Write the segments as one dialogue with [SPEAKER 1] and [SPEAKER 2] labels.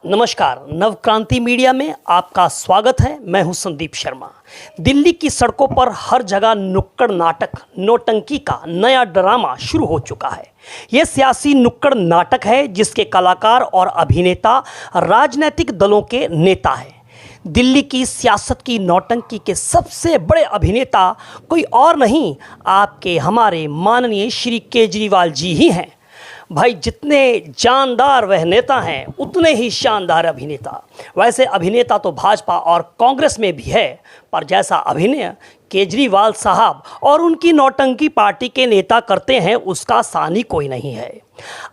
[SPEAKER 1] नमस्कार, नवक्रांति मीडिया में आपका स्वागत है। मैं हूं संदीप शर्मा। दिल्ली की सड़कों पर हर जगह नुक्कड़ नाटक, नौटंकी का नया ड्रामा शुरू हो चुका है। यह सियासी नुक्कड़ नाटक है जिसके कलाकार और अभिनेता राजनीतिक दलों के नेता हैं। दिल्ली की सियासत की नौटंकी के सबसे बड़े अभिनेता कोई और नहीं, आपके हमारे माननीय श्री केजरीवाल जी ही हैं। भाई, जितने जानदार वह नेता हैं उतने ही शानदार अभिनेता। वैसे अभिनेता तो भाजपा और कांग्रेस में भी है, पर जैसा अभिनय केजरीवाल साहब और उनकी नौटंकी पार्टी के नेता करते हैं उसका सानी कोई नहीं है।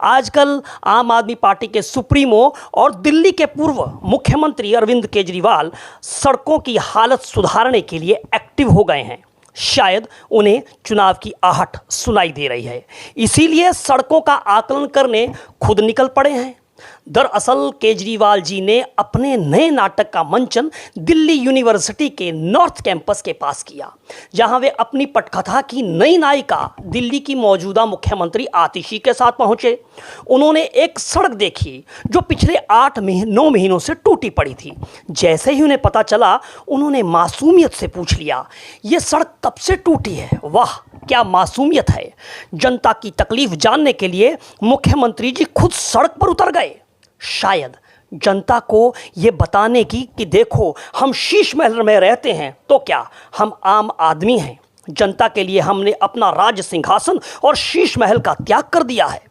[SPEAKER 1] आजकल आम आदमी पार्टी के सुप्रीमो और दिल्ली के पूर्व मुख्यमंत्री अरविंद केजरीवाल सड़कों की हालत सुधारने के लिए एक्टिव हो गए हैं। शायद उन्हें चुनाव की आहट सुनाई दे रही है, इसीलिए सड़कों का आकलन करने खुद निकल पड़े हैं। दरअसल केजरीवाल जी ने अपने नए नाटक का मंचन दिल्ली यूनिवर्सिटी के नॉर्थ कैंपस के पास किया, जहां वे अपनी पटकथा की नई नायिका दिल्ली की मौजूदा मुख्यमंत्री आतिशी के साथ पहुंचे। उन्होंने एक सड़क देखी जो पिछले 8-9 महीनों से टूटी पड़ी थी। जैसे ही उन्हें पता चला, उन्होंने मासूमियत से पूछ लिया, ये सड़क कब से टूटी है? वाह, क्या मासूमियत है। जनता की तकलीफ जानने के लिए मुख्यमंत्री जी खुद सड़क पर उतर गए, शायद जनता को ये बताने की कि देखो, हम शीश महल में रहते हैं तो क्या, हम आम आदमी हैं। जनता के लिए हमने अपना राज सिंहासन और शीश महल का त्याग कर दिया है।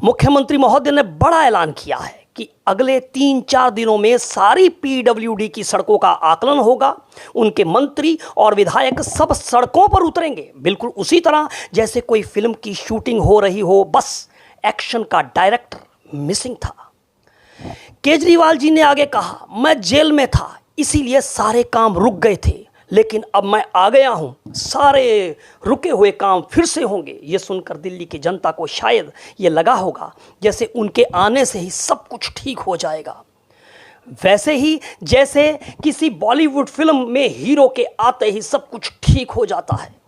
[SPEAKER 1] मुख्यमंत्री महोदय ने बड़ा ऐलान किया है कि अगले 3-4 दिनों में सारी पीडब्ल्यूडी की सड़कों का आकलन होगा। उनके मंत्री और विधायक सब सड़कों पर उतरेंगे, बिल्कुल उसी तरह जैसे कोई फिल्म की शूटिंग हो रही हो, बस एक्शन का डायरेक्टर मिसिंग था। केजरीवाल जी ने आगे कहा, मैं जेल में था इसीलिए सारे काम रुक गए थे, लेकिन अब मैं आ गया हूं, सारे रुके हुए काम फिर से होंगे। ये सुनकर दिल्ली की जनता को शायद ये लगा होगा जैसे उनके आने से ही सब कुछ ठीक हो जाएगा, वैसे ही जैसे किसी बॉलीवुड फिल्म में हीरो के आते ही सब कुछ ठीक हो जाता है।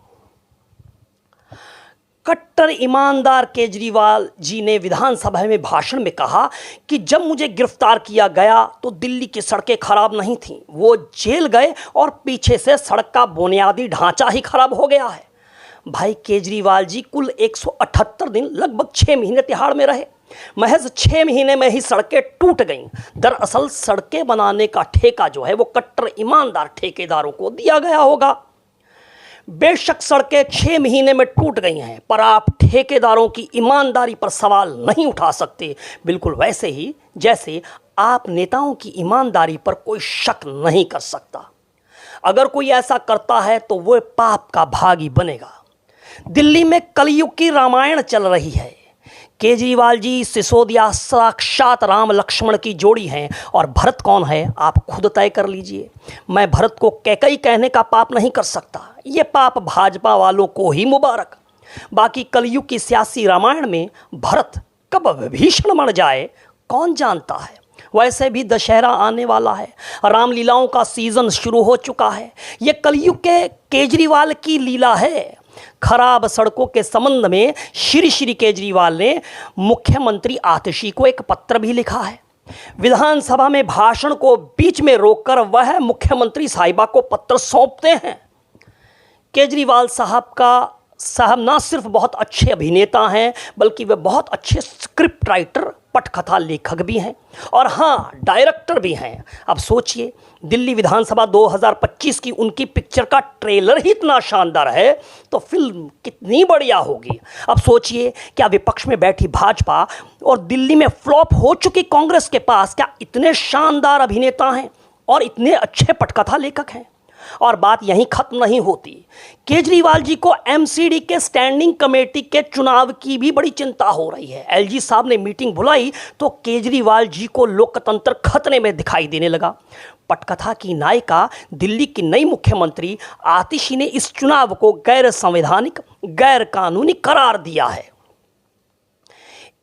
[SPEAKER 1] कट्टर ईमानदार केजरीवाल जी ने विधानसभा में भाषण में कहा कि जब मुझे गिरफ्तार किया गया तो दिल्ली की सड़कें खराब नहीं थीं, वो जेल गए और पीछे से सड़क का बुनियादी ढांचा ही खराब हो गया है। भाई, केजरीवाल जी कुल 178 दिन लगभग 6 महीने तिहाड़ में रहे। महज 6 महीने में ही सड़कें टूट गईं। दरअसल सड़कें बनाने का ठेका जो है वो कट्टर ईमानदार ठेकेदारों को दिया गया होगा। बेशक सड़कें 6 महीने में टूट गई हैं, पर आप ठेकेदारों की ईमानदारी पर सवाल नहीं उठा सकते, बिल्कुल वैसे ही जैसे आप नेताओं की ईमानदारी पर कोई शक नहीं कर सकता। अगर कोई ऐसा करता है तो वह पाप का भागी बनेगा। दिल्ली में कलयुग की रामायण चल रही है। केजरीवाल जी सिसोदिया साक्षात राम लक्ष्मण की जोड़ी हैं, और भरत कौन है आप खुद तय कर लीजिए। मैं भरत को कैकई कहने का पाप नहीं कर सकता, ये पाप भाजपा वालों को ही मुबारक। बाकी कलयुग की सियासी रामायण में भरत कब विभीषण बन जाए कौन जानता है। वैसे भी दशहरा आने वाला है, रामलीलाओं का सीजन शुरू हो चुका है। ये कलयुग के केजरीवाल की लीला है। खराब सड़कों के संबंध में श्री केजरीवाल ने मुख्यमंत्री आतिशी को एक पत्र भी लिखा है। विधानसभा में भाषण को बीच में रोककर वह मुख्यमंत्री साहिबा को पत्र सौंपते हैं। केजरीवाल साहब ना सिर्फ बहुत अच्छे अभिनेता हैं, बल्कि वे बहुत अच्छे स्क्रिप्ट राइटर, पटकथा लेखक भी हैं, और हाँ, डायरेक्टर भी हैं। अब सोचिए, दिल्ली विधानसभा 2025 की उनकी पिक्चर का ट्रेलर ही इतना शानदार है तो फिल्म कितनी बढ़िया होगी। अब सोचिए, क्या विपक्ष में बैठी भाजपा और दिल्ली में फ्लॉप हो चुकी कांग्रेस के पास क्या इतने शानदार अभिनेता हैं और इतने अच्छे पटकथा लेखक हैं? और बात यहीं खत्म नहीं होती। केजरीवाल जी को एमसीडी के स्टैंडिंग कमेटी के चुनाव की भी बड़ी चिंता हो रही है। एलजी साहब ने मीटिंग बुलाई तो केजरीवाल जी को लोकतंत्र खतरे में दिखाई देने लगा। पटकथा की नायिका दिल्ली की नई मुख्यमंत्री आतिशी ने इस चुनाव को गैर संवैधानिक, गैर कानूनी करार दिया है।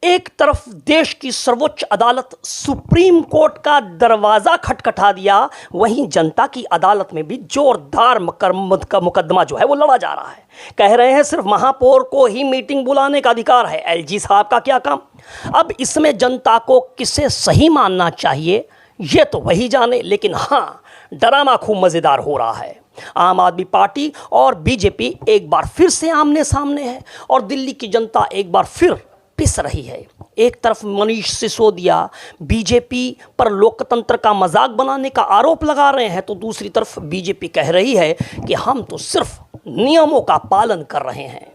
[SPEAKER 1] एक तरफ देश की सर्वोच्च अदालत सुप्रीम कोर्ट का दरवाजा खटखटा दिया, वहीं जनता की अदालत में भी जोरदार मुकदमा जो है वो लड़ा जा रहा है। कह रहे हैं सिर्फ महापौर को ही मीटिंग बुलाने का अधिकार है, एलजी साहब का क्या काम। अब इसमें जनता को किसे सही मानना चाहिए ये तो वही जाने, लेकिन हाँ, ड्रामा खूब मजेदार हो रहा है। आम आदमी पार्टी और बीजेपी एक बार फिर से आमने सामने है और दिल्ली की जनता एक बार फिर पिस रही है। एक तरफ मनीष सिसोदिया बीजेपी पर लोकतंत्र का मजाक बनाने का आरोप लगा रहे हैं, तो दूसरी तरफ बीजेपी कह रही है कि हम तो सिर्फ नियमों का पालन कर रहे हैं।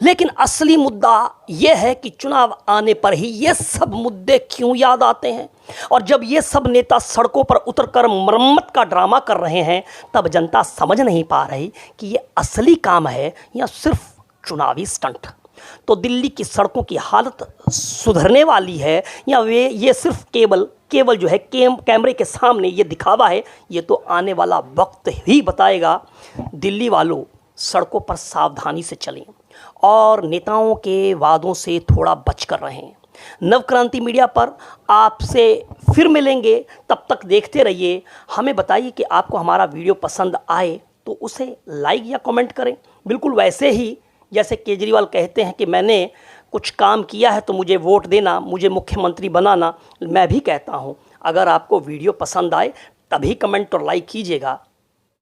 [SPEAKER 1] लेकिन असली मुद्दा यह है कि चुनाव आने पर ही ये सब मुद्दे क्यों याद आते हैं, और जब ये सब नेता सड़कों पर उतरकर मरम्मत का ड्रामा कर रहे हैं, तब जनता समझ नहीं पा रही कि ये असली काम है या सिर्फ चुनावी स्टंट। तो दिल्ली की सड़कों की हालत सुधरने वाली है या ये सिर्फ केवल जो है कैमरे के सामने ये दिखावा है, ये तो आने वाला वक्त ही बताएगा। दिल्ली वालों, सड़कों पर सावधानी से चलें और नेताओं के वादों से थोड़ा बचकर रहें। नवक्रांति मीडिया पर आपसे फिर मिलेंगे, तब तक देखते रहिए। हमें बताइए कि आपको हमारा वीडियो पसंद आए तो उसे लाइक या कमेंट करें, बिल्कुल वैसे ही जैसे केजरीवाल कहते हैं कि मैंने कुछ काम किया है तो मुझे वोट देना, मुझे मुख्यमंत्री बनाना। मैं भी कहता हूं, अगर आपको वीडियो पसंद आए तभी कमेंट और लाइक कीजिएगा।